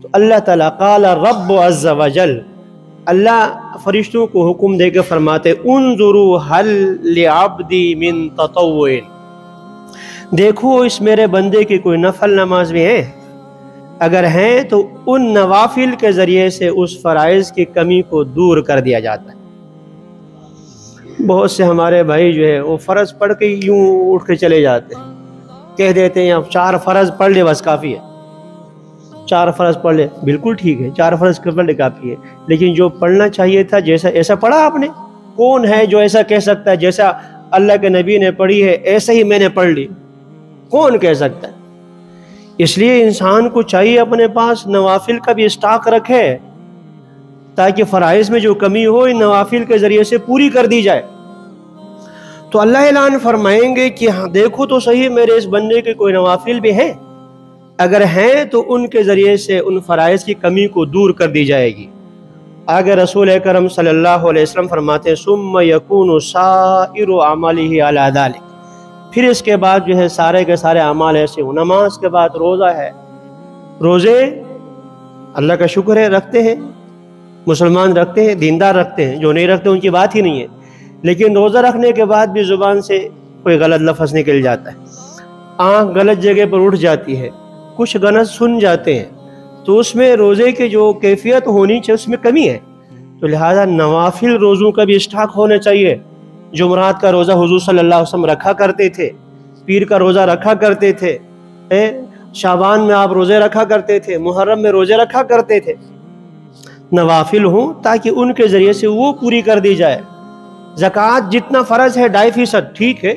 تو اللہ تعالیٰ قال رب عز وجل، اللہ فرشتوں کو حکم دے کے فرماتے انظروا هل لعبدی من تطوع، دیکھو اس میرے بندے کی کوئی نفل نماز بھی ہیں، اگر ہیں تو ان نوافل کے ذریعے سے اس فرائض کی کمی کو دور کر دیا جاتا ہے۔ بہت سے ہمارے بھائی جو ہے وہ فرض پڑھ کے یوں اٹھ کے چلے جاتے ہیں، کہہ دیتے ہیں اب 4 فرض پڑھ لے بس کافی ہے، 4 فرض پڑھ لے، بالکل ٹھیک ہے 4 فرض پڑھ لے کافی ہے، لیکن جو پڑھنا چاہیے تھا جیسا ایسا پڑھا آپ نے؟ کون ہے جو ایسا کہہ سکتا ہے جیسا اللہ کے نبی نے پڑھی ہے ایسے ہی میں نے پڑھ لی؟ کون کہہ سکتا ہے؟ اس لیے انسان کو چاہیے اپنے پاس نوافل کا بھی اسٹاک رکھے تاکہ فرائض میں جو کمی ہو ان نوافل کے ذریعے سے پوری کر دی جائے۔ تو اللہ اعلان فرمائیں گے کہ ہاں دیکھو تو صحیح میرے اس بندے کے کوئی نوافل بھی ہیں، اگر ہیں تو ان کے ذریعے سے ان فرائض کی کمی کو دور کر دی جائے گی۔ آگے رسول اکرم صلی اللہ علیہ وسلم فرماتے ہیں ثم یکون سائر اعمالہ علی ذلک، پھر اس کے بعد جو ہے سارے کے سارے اعمال ایسے ہوں۔ نماز کے بعد روزہ ہے، روزے اللہ کا شکر ہے رکھتے ہیں، مسلمان رکھتے ہیں، دیندار رکھتے ہیں، جو نہیں رکھتے ان کی بات ہی نہیں ہے، لیکن روزہ رکھنے کے بعد بھی زبان سے کوئی غلط لفظ نکل جاتا ہے، آنکھ غلط جگہ پر اٹھ جاتی ہے، کچھ غلط سن جاتے ہیں، تو اس میں روزے کی جو کیفیت ہونی چاہیے اس میں کمی ہے۔ تو لہذا نوافل روزوں کا بھی اسٹاک ہونا چاہیے۔ جمعرات کا روزہ حضور صلی اللہ علیہ وسلم رکھا کرتے تھے، پیر کا روزہ رکھا کرتے تھے، شعبان میں آپ روزے رکھا کرتے تھے، محرم میں روزے رکھا کرتے تھے۔ نوافل ہوں تاکہ ان کے ذریعے سے وہ پوری کر دی جائے۔ زکوٰۃ جتنا فرض ہے 2.5% ٹھیک ہے،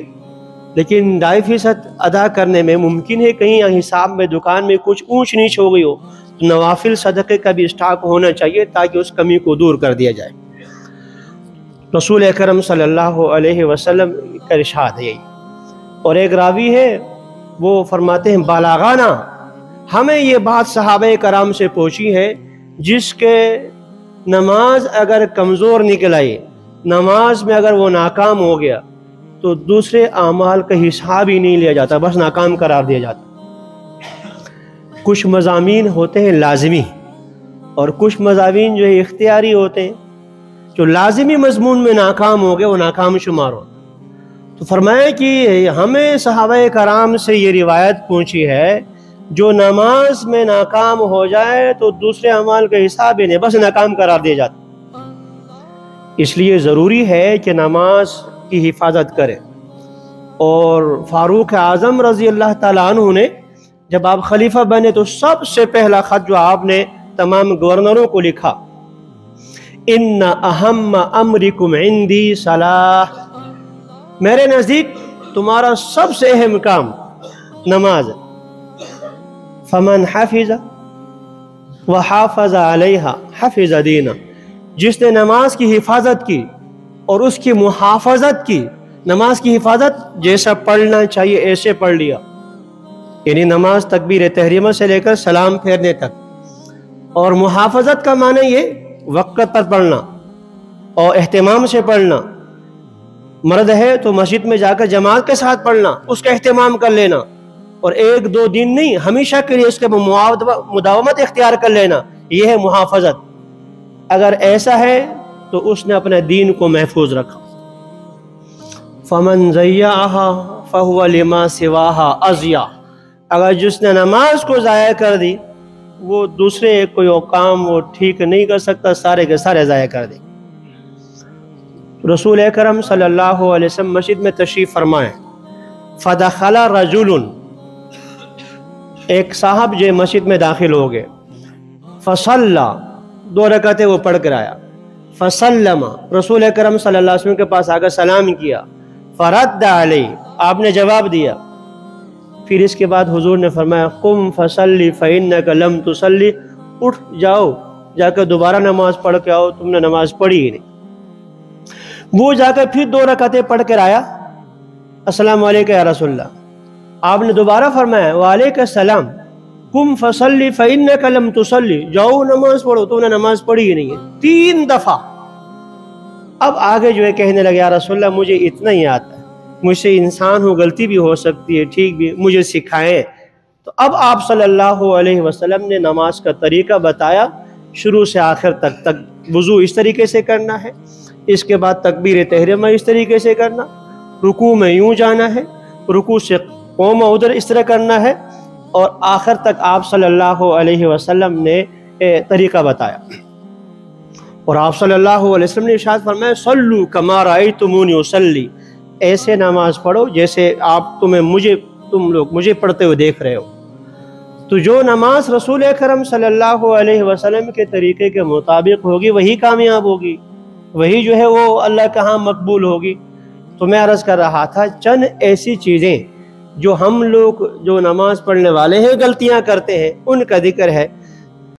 لیکن 2.5% ادا کرنے میں ممکن ہے کہیں حساب میں دکان میں کچھ اونچ نیچ ہو گئی ہو، تو نوافل صدقے کا بھی اسٹاک ہونا چاہیے تاکہ اس کمی کو دور کر دیا جائے۔ رسول اکرم صلی اللہ علیہ وسلم کا ارشاد ہے یہی۔ اور ایک راوی ہے وہ فرماتے ہیں بالاغانہ، ہمیں یہ بات صحابہ کرام سے پوچھی ہے جس کے نماز اگر کمزور نکل آئی، نماز میں اگر وہ ناکام ہو گیا تو دوسرے اعمال کا حساب ہی نہیں لیا جاتا، بس ناکام قرار دیا جاتا۔ کچھ مضامین ہوتے ہیں لازمی اور کچھ مضامین جو ہے اختیاری ہوتے ہیں، جو لازمی مضمون میں ناکام ہو گئے وہ ناکام شمار ہوتا۔ تو فرمایا کہ ہمیں صحابہ کرام سے یہ روایت پہنچی ہے جو نماز میں ناکام ہو جائے تو دوسرے اعمال کا حساب ہی نہیں، بس ناکام قرار دیا جاتا۔ اس لیے ضروری ہے کہ نماز کی حفاظت کریں۔ اور فاروق اعظم رضی اللہ تعالیٰ عنہ نے جب آپ خلیفہ بنے تو سب سے پہلا خط جو آپ نے تمام گورنروں کو لکھا، ان اہم امرکم عندی صلاۃ، میرے نزدیک تمہارا سب سے اہم کام نماز ہے۔ فمن حفظ وحافظ علیہا حفظ دینہ، جس نے نماز کی حفاظت کی اور اس کی محافظت کی، نماز کی حفاظت جیسا پڑھنا چاہیے ایسے پڑھ لیا، یعنی نماز تکبیر تحریمہ سے لے کر سلام پھیرنے تک، اور محافظت کا معنی یہ وقت پر پڑھنا اور اہتمام سے پڑھنا، مرد ہے تو مسجد میں جا کر جماعت کے ساتھ پڑھنا، اس کا اہتمام کر لینا، اور 1-2 دن نہیں ہمیشہ کے لیے اس کے مداومت اختیار کر لینا، یہ ہے محافظت۔ اگر ایسا ہے تو اس نے اپنے دین کو محفوظ رکھا۔ فمن ضیعہا فہو لما سواہا اضیع، اگر جس نے نماز کو ضائع کر دی وہ دوسرے کوئی کام وہ ٹھیک نہیں کر سکتا، سارے کے سارے ضائع کر دے۔ رسول اکرم صلی اللہ علیہ وسلم مسجد میں تشریف فرمائے، فدخل رجل، ایک صاحب جو مسجد میں داخل ہو گئے، فصلی، 2 رکعتیں وہ پڑھ کر آیا، فسلم، رسول اکرم صلی اللہ علیہ وسلم کے پاس آ کر سلام کیا، فرد علیہ، آپ نے جواب دیا، پھر اس کے بعد حضور نے فرمایا قم فصلی فإنک لم تصلی، اٹھ جاؤ جا کر دوبارہ نماز پڑھ کے آؤ، تم نے نماز پڑھی ہی نہیں۔ وہ جا کر پھر 2 رکعتیں پڑھ کر آیا، السلام علیکم یا رسول اللہ، آپ نے دوبارہ فرمایا وعلیکم السلام، قم فصلی فإنک لم تصلی، جاؤ نماز پڑھو، تم نے نماز پڑھی ہی نہیں ہے، 3 دفعہ۔ اب آگے جو ہے کہنے لگے یا رسول اللہ مجھے اتنا ہی آتا ہے، مجھ سے انسان ہو غلطی بھی ہو سکتی ہے، ٹھیک بھی، مجھے سکھائیں تو اب آپ صلی اللہ علیہ وسلم نے نماز کا طریقہ بتایا، شروع سے آخر تک وضو اس طریقے سے کرنا ہے، اس کے بعد تکبیر تحریمہ اس طریقے سے کرنا، رکوع میں یوں جانا ہے، رکوع سے قوم ادھر اس طرح کرنا ہے، اور آخر تک آپ صلی اللہ علیہ وسلم نے طریقہ بتایا۔ اور آپ صلی اللہ علیہ وسلم نے ارشاد فرمایا صلو کما رأیتمونی اصلی، ایسے نماز پڑھو جیسے تم لوگ مجھے پڑھتے ہوئے دیکھ رہے ہو۔ تو جو نماز رسول اکرم صلی اللہ علیہ وسلم کے طریقے کے مطابق ہوگی وہی کامیاب ہوگی، وہی جو ہے وہ اللہ کے ہاں مقبول ہوگی۔ تو میں عرض کر رہا تھا چند ایسی چیزیں جو ہم لوگ جو نماز پڑھنے والے ہیں غلطیاں کرتے ہیں ان کا ذکر ہے۔